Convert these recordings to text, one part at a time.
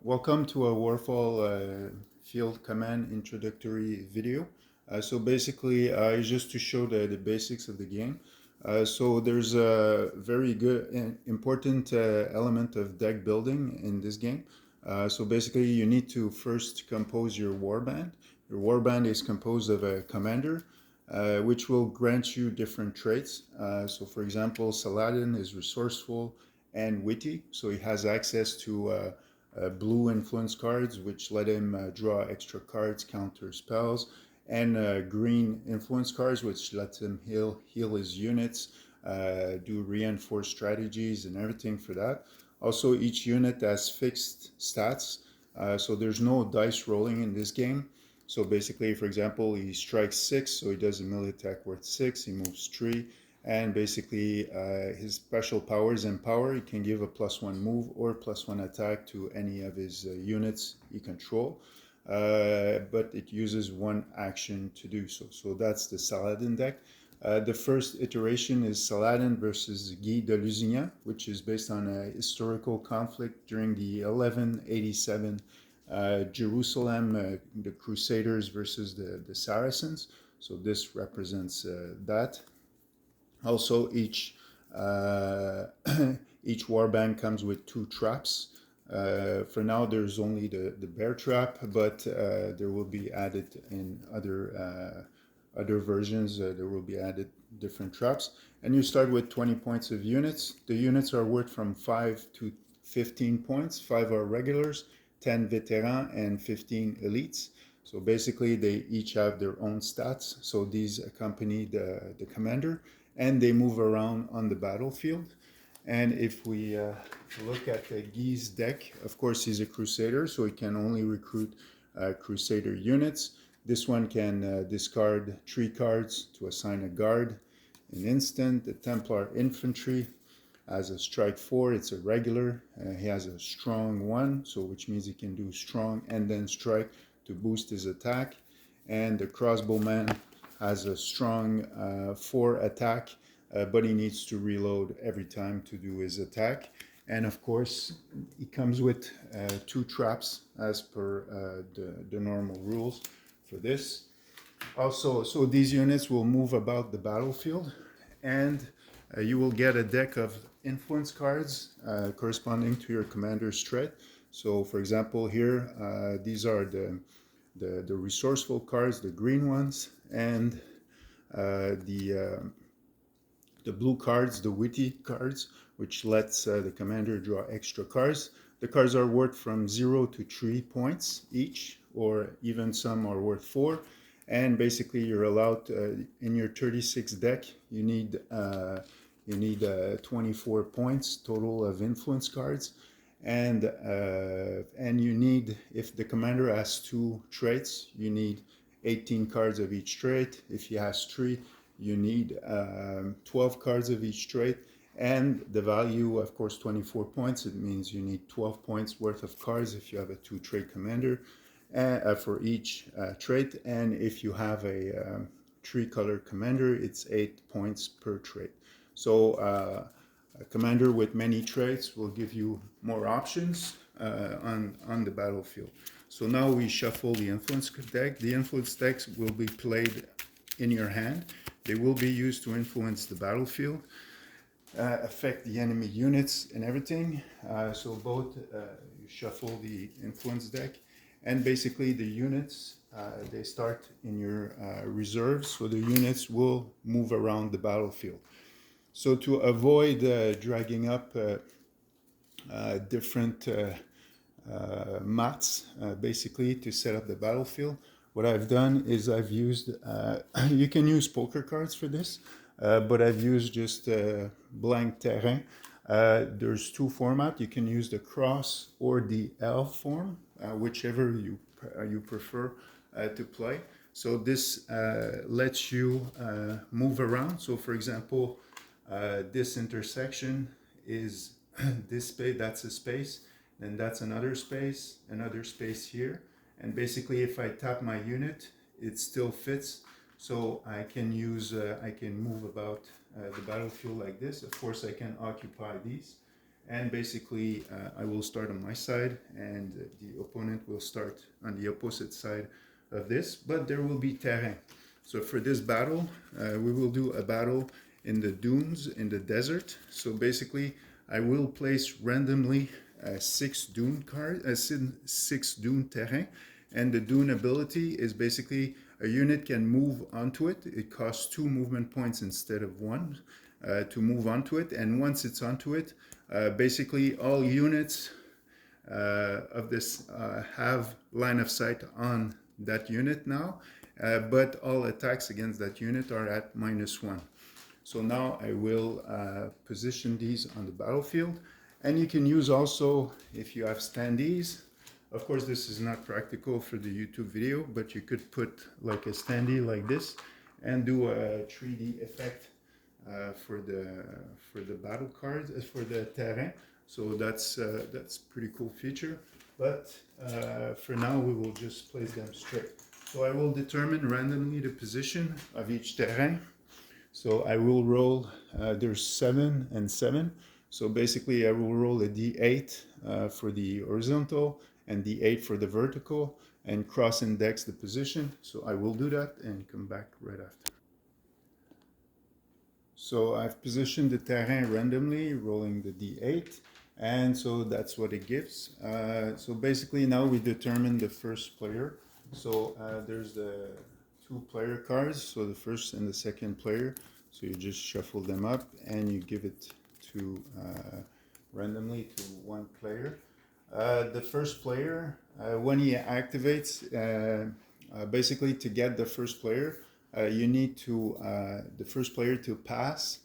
Welcome to a Warfall field command introductory video. So basically, just to show the basics of the game. So there's a very good and important element of deck building in this game. So basically, you need to first compose your warband. Your warband is composed of a commander, which will grant you different traits. So for example, Saladin is resourceful and witty, so he has access to blue influence cards, which let him draw extra cards, counter spells, and green influence cards, which lets him heal his units, do reinforced strategies and everything for that. Also, each unit has fixed stats, so there's no dice rolling in this game. So basically, for example, he strikes 6, so he does a melee attack worth 6, he moves 3, and basically his special powers and power, he can give a +1 move or +1 attack to any of his units he control, but it uses one action to do so. So that's the Saladin deck. The first iteration is Saladin versus Guy de Lusignan, which is based on a historical conflict during the 1187 Jerusalem, the Crusaders versus the Saracens. So this represents that. Also, each each warband comes with 2 traps. For now, there's only the bear trap, but there will be added in other versions. There will be added different traps, and you start with 20 points of units. The units are worth from 5 to 15 points. 5 are regulars, 10 veterans, and 15 elites. So basically, they each have their own stats. So these accompany the commander, and they move around on the battlefield. And if we look at Guy's deck, of course, he's a crusader, so he can only recruit crusader units. This one can discard 3 cards to assign a guard, an instant. The Templar infantry has a strike 4, it's a regular. He has a strong 1, so which means he can do strong and then strike to boost his attack. And the crossbowman has a strong 4 attack, but he needs to reload every time to do his attack. And of course, he comes with 2 traps as per the normal rules for this. Also, so these units will move about the battlefield, and you will get a deck of influence cards corresponding to your commander's trait. So for example, here, these are the resourceful cards, the green ones, and the blue cards, the witty cards, which lets the commander draw extra cards. The cards are worth from 0 to 3 points each, or even some are worth 4. And basically, you're allowed in your 36 deck, you need 24 points total of influence cards. And you need, if the commander has 2 traits, you need 18 cards of each trait. If he has 3, you need 12 cards of each trait. And the value, of course, 24 points. It means you need 12 points worth of cards if you have a 2 trait commander for each trait. And if you have a 3 color commander, it's 8 points per trait. So a commander with many traits will give you more options on the battlefield. So now we shuffle the influence deck. The influence decks will be played in your hand. They will be used to influence the battlefield, affect the enemy units and everything. So both you shuffle the influence deck, and basically the units, they start in your reserves, so the units will move around the battlefield. So to avoid dragging up different mats, basically to set up the battlefield, what I've done is I've used, you can use poker cards for this, but I've used just blank terrain. There's 2 formats. You can use the cross or the L form, whichever you prefer to play. So this lets you move around. So for example, this intersection is this space, that's a space, then that's another space here. And basically, if I tap my unit, it still fits. So I can move about the battlefield like this. Of course, I can occupy these. And basically I will start on my side and the opponent will start on the opposite side of this, but there will be terrain. So for this battle, we will do a battle in the dunes in the desert. So basically I will place randomly six dune cards, six dune terrain, and the dune ability is basically a unit can move onto it. It costs 2 movement points instead of 1 to move onto it, and once it's onto it, basically all units of this have line of sight on that unit now, but all attacks against that unit are at -1. So now I will position these on the battlefield, and you can use also, if you have standees, of course this is not practical for the YouTube video, but you could put like a standee like this and do a 3D effect for the battle cards, for the terrain. So that's pretty cool feature. But for now we will just place them straight. So I will determine randomly the position of each terrain. So I will roll, there's 7 and 7. So basically I will roll a d8 for the horizontal and d8 for the vertical and cross index the position. So I will do that and come back right after. So I've positioned the terrain randomly, rolling the d8, and so that's what it gives. So basically now we determine the first player. So there's the 2 player cards, so the first and the second player. So you just shuffle them up and you give it to randomly to one player. The first player, when he activates, basically to get the first player, you need to, the first player to pass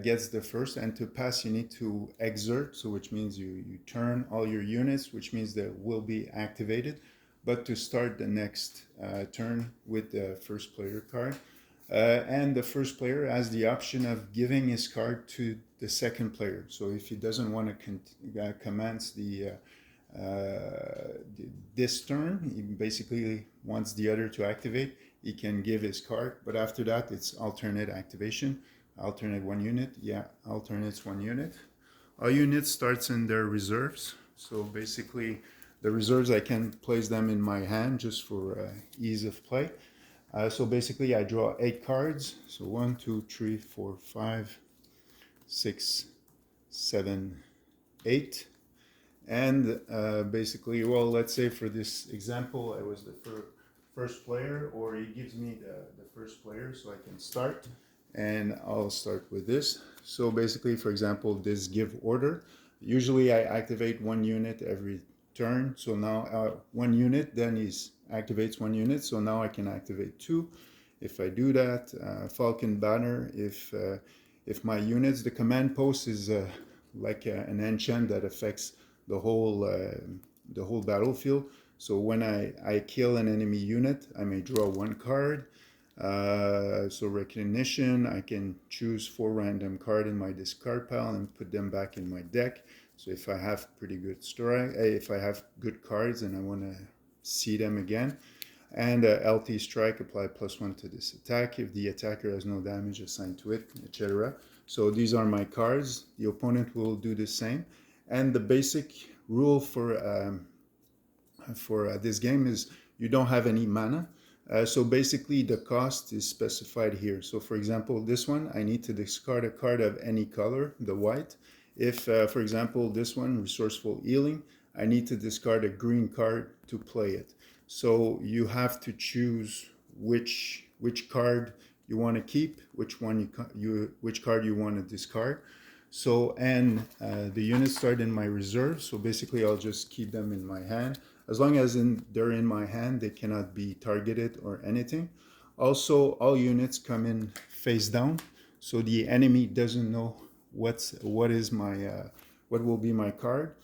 gets the first, and to pass you need to exert, so which means you turn all your units, which means they will be activated, but to start the next turn with the first player card. And the first player has the option of giving his card to the second player. So if he doesn't want to commence this turn, he basically wants the other to activate, he can give his card, but after that it's alternate activation. Alternate 1 unit, yeah, alternates 1 unit. All units starts in their reserves, so basically the reserves I can place them in my hand just for ease of play. So basically I draw 8 cards, so 1, 2, 3, 4, 5, 6, 7, 8. And basically, well, let's say for this example I was the first player, or he gives me the first player, so I can start, and I'll start with this. So basically, for example, this give order, usually I activate 1 unit every turn. So now 1 unit, then he activates 1 unit, so now I can activate 2 if I do that. Falcon banner, if my units, the command post is like an enchant that affects the whole battlefield. So when I kill an enemy unit, I may draw 1 card. So recognition, I can choose 4 random cards in my discard pile and put them back in my deck. So if I have pretty good strike, if I have good cards and I want to see them again. And LT strike, apply +1 to this attack if the attacker has no damage assigned to it, etc. So these are my cards. The opponent will do the same. And the basic rule for this game is you don't have any mana. So basically the cost is specified here. So for example, this one, I need to discard a card of any color, the white. If, for example, this one, Resourceful Healing, I need to discard a green card to play it. So you have to choose which card you want to keep, which card you want to discard. So, and the units start in my reserve, so basically I'll just keep them in my hand. As long as they're in my hand, they cannot be targeted or anything. Also, all units come in face down, so the enemy doesn't know what will be my card.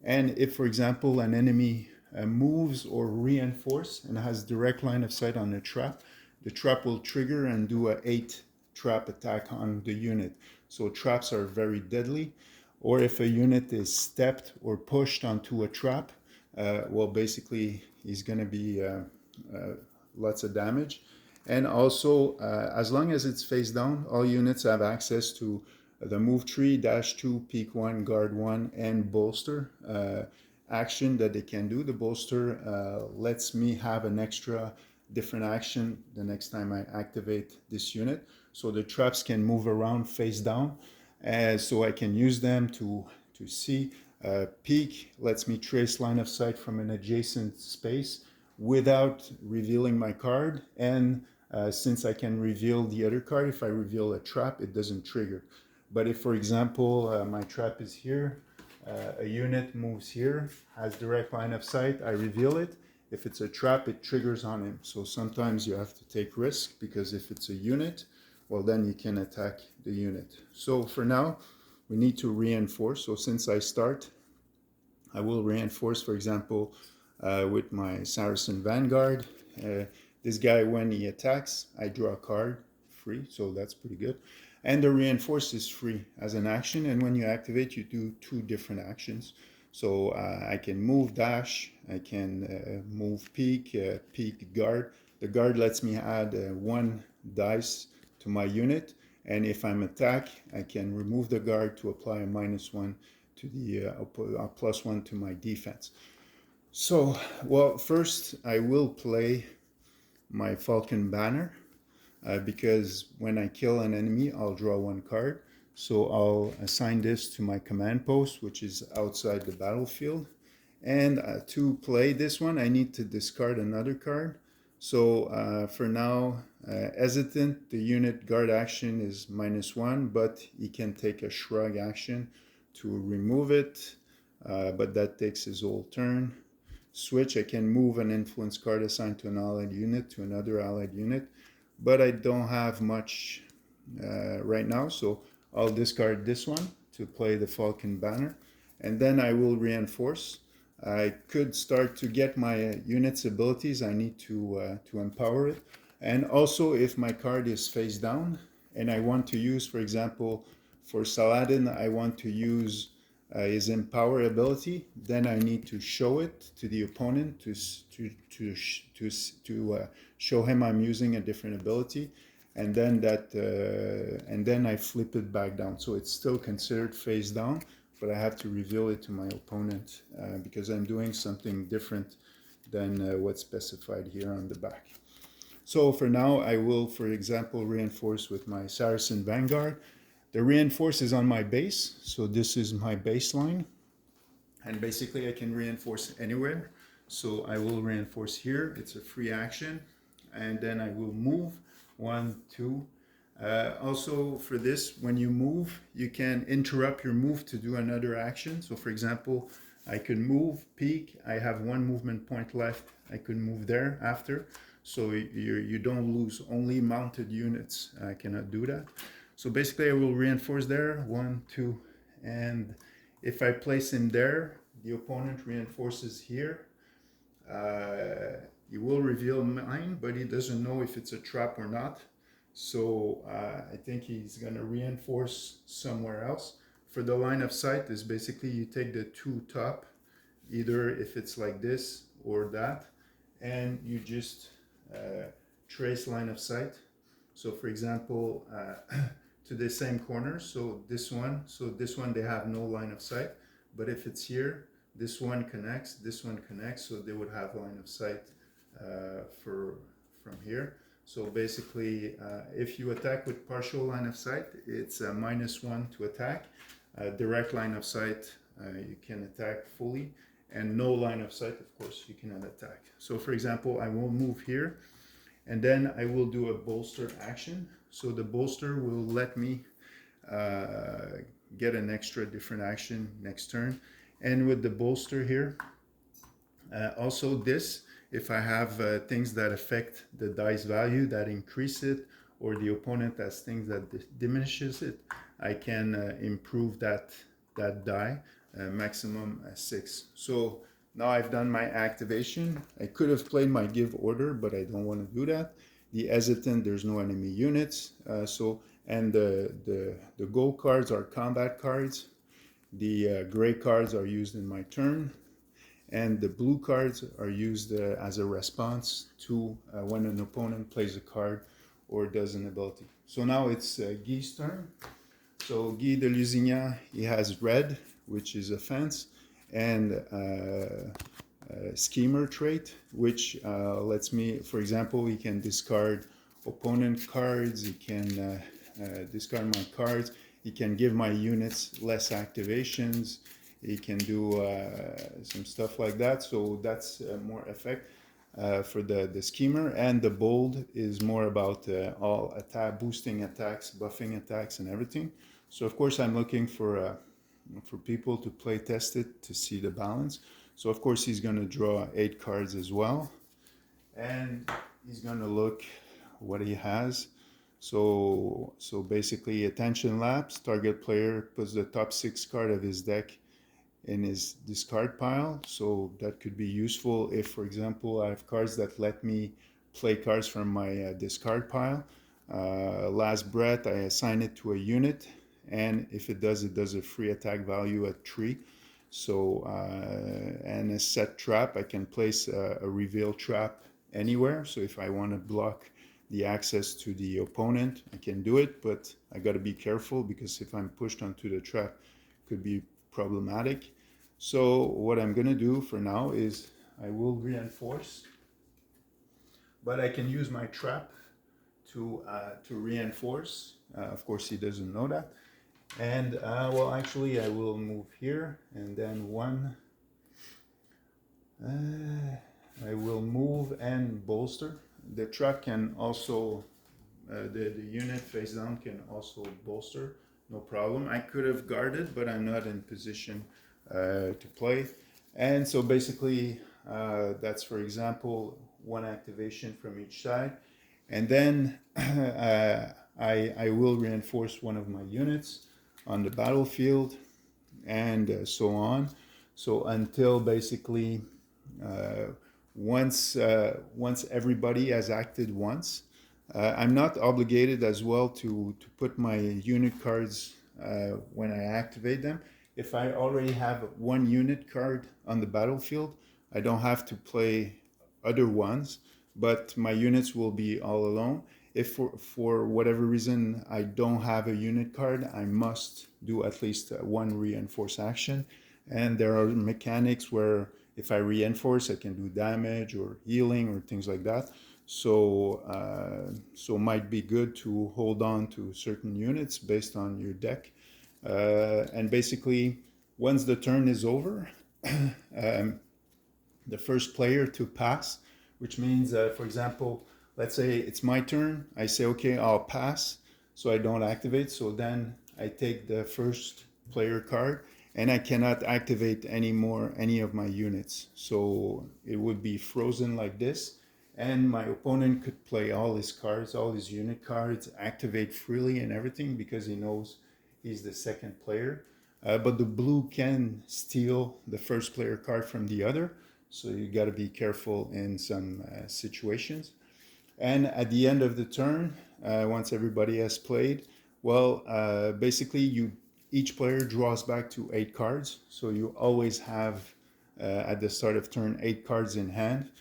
And if, for example, an enemy moves or reinforce and has direct line of sight on a trap, the trap will trigger and do a 8 trap attack on the unit. So traps are very deadly. Or if a unit is stepped or pushed onto a trap, well, basically he's going to be lots of damage. And also, as long as it's face down, all units have access to the move 3, dash 2, peek 1, guard 1, and bolster action that they can do. The bolster lets me have an extra different action the next time I activate this unit. So the traps can move around face down, so I can use them to see. Peek lets me trace line of sight from an adjacent space without revealing my card, and since I can reveal the other card, if I reveal a trap, it doesn't trigger. But if, for example, my trap is here, a unit moves here, has direct line of sight, I reveal it. If it's a trap, it triggers on him. So sometimes you have to take risk, because if it's a unit, well, then you can attack the unit. So for now, we need to reinforce. So since I start, I will reinforce, for example, with my Saracen Vanguard. This guy, when he attacks, I draw a card free, so that's pretty good. And the reinforce is free as an action, and when you activate, you do 2 different actions. So I can move dash, I can move peek, peek guard. The guard lets me add 1 dice to my unit, and if I'm attacked, I can remove the guard to apply a -1 to the +1 to my defense. So, well, first I will play my Falcon Banner, because when I kill an enemy, I'll draw 1 card. So I'll assign this to my command post, which is outside the battlefield. And to play this one, I need to discard another card. So for now, hesitant, the unit guard action is -1, but he can take a shrug action to remove it, but that takes his whole turn. Switch, I can move an influence card assigned to an allied unit to another allied unit, but I don't have much right now, so I'll discard this one to play the Falcon Banner, and then I will reinforce. I could start to get my unit's abilities. I need to empower it. And also, if my card is face down and I want to use, for example, for Saladin, I want to use his empower ability, then I need to show it to the opponent to show him I'm using a different ability, and then and then I flip it back down. So it's still considered face down, but I have to reveal it to my opponent because I'm doing something different than what's specified here on the back. So for now, I will, for example, reinforce with my Saracen Vanguard. The reinforce is on my base, so this is my baseline. And basically I can reinforce anywhere. So I will reinforce here, it's a free action. And then I will move 1, 2. Also for this, when you move, you can interrupt your move to do another action. So for example, I could move, peek, I have 1 movement point left. I could move there after. So you don't lose, only mounted units cannot do that. So basically I will reinforce there, 1, 2, and if I place him there, the opponent reinforces here. He will reveal mine, but he doesn't know if it's a trap or not. So I think he's gonna reinforce somewhere else. For the line of sight is basically you take the 2 top, either if it's like this or that, and you just trace line of sight. So for example, to the same corner, so this one they have no line of sight, but if it's here, this one connects, so they would have line of sight from here. So basically, if you attack with partial line of sight, it's a -1 to attack. Direct line of sight, you can attack fully, and no line of sight, of course, you cannot attack. So for example, I will move here, and then I will do a bolster action. So the bolster will let me get an extra different action next turn. And with the bolster here, also this, if I have things that affect the dice value, that increase it, or the opponent has things that diminishes it, I can improve that die, maximum 6. So now I've done my activation. I could have played my give order, but I don't want to do that. The hesitant, there's no enemy units. And the gold cards are combat cards. The gray cards are used in my turn. And the blue cards are used as a response to when an opponent plays a card or does an ability. So now it's Guy's turn. So Guy de Lusignan, he has red, which is offense, and schemer trait, which lets me, for example, he can discard opponent cards, he can discard my cards, he can give my units less activations, he can do some stuff like that. So that's more effect for the schemer. And the bold is more about all attack, boosting attacks, buffing attacks, and everything. So of course I'm looking for people to play test it to see the balance. So of course he's going to draw 8 cards as well, and he's going to look what he has. So basically, attention lapse. Target player puts the top 6 card of his deck in his discard pile. So that could be useful if, for example, I have cards that let me play cards from my discard pile. Last breath, I assign it to a unit, and if it does a free attack value at 3. So and a set trap, I can place a reveal trap anywhere. So if I want to block the access to the opponent, I can do it, but I got to be careful, because if I'm pushed onto the trap, it could be problematic. So what I'm going to do for now is I will reinforce, but I can use my trap to reinforce. Of course, he doesn't know that. And well, actually, I will move here, and then I will move and bolster. The trap can also, the unit face down can also bolster, no problem. I could have guarded, but I'm not in position to play. And so basically, that's, for example, 1 activation from each side. And then I will reinforce one of my units on the battlefield, and so on. So until basically once everybody has acted once, I'm not obligated as well to put my unit cards when I activate them. If I already have 1 unit card on the battlefield, I don't have to play other ones, but my units will be all alone. If for whatever reason I don't have a unit card, I must do at least 1 reinforce action. And there are mechanics where if I reinforce, I can do damage or healing or things like that. So so might be good to hold on to certain units based on your deck. And basically, once the turn is over, the first player to pass, which means, for example, let's say it's my turn. I say, okay, I'll pass, so I don't activate. So then I take the first player card, and I cannot activate any of my units. So it would be frozen like this, and my opponent could play all his cards, all his unit cards, activate freely and everything, because he knows he's the second player. But the blue can steal the first player card from the other. So you got to be careful in some situations. And at the end of the turn, once everybody has played, well, basically each player draws back to 8 cards. So you always have at the start of turn 8 cards in hand.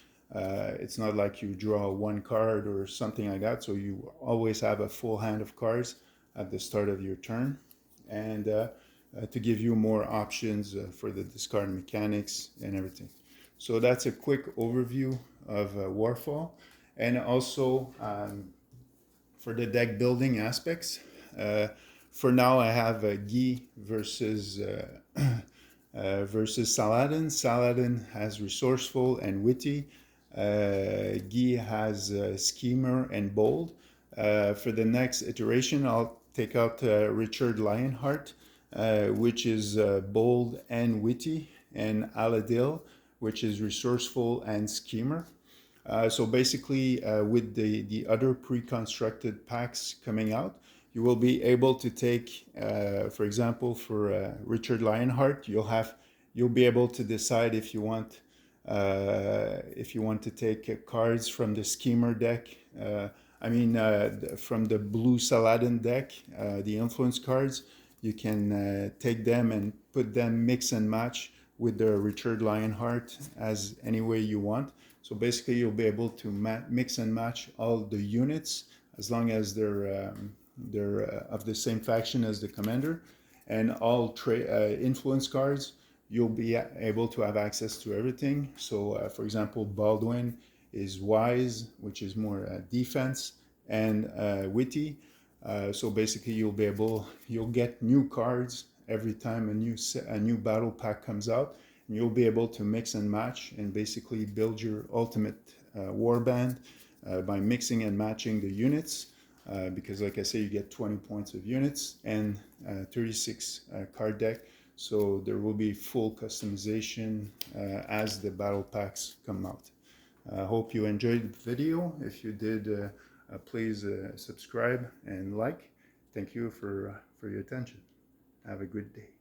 It's not like you draw 1 card or something like that. So you always have a full hand of cards at the start of your turn, and to give you more options for the discard mechanics and everything. So that's a quick overview of Warfall. And also for the deck building aspects, for now I have Guy versus Saladin. Saladin has resourceful and witty. Guy has schemer and bold. For the next iteration, I'll take out Richard Lionheart, which is bold and witty, and Aladil, which is resourceful and schemer. So basically, with the other pre-constructed packs coming out, you will be able to take, for example, for Richard Lionheart, you'll be able to decide if you want to take cards from the schemer deck. From the blue Saladin deck, the influence cards. You can take them and put them mix and match with the Richard Lionheart as any way you want. So basically, you'll be able to mix and match all the units as long as they're they're of the same faction as the commander, and all influence cards, you'll be able to have access to everything. So, for example, Baldwin is wise, which is more defense, and witty. So basically, you'll get new cards every time a new battle pack comes out, and you'll be able to mix and match and basically build your ultimate warband by mixing and matching the units. Because like I say, you get 20 points of units and 36 card deck. So there will be full customization as the battle packs come out. I hope you enjoyed the video. If you did, please subscribe and like. Thank you for your attention. Have a good day.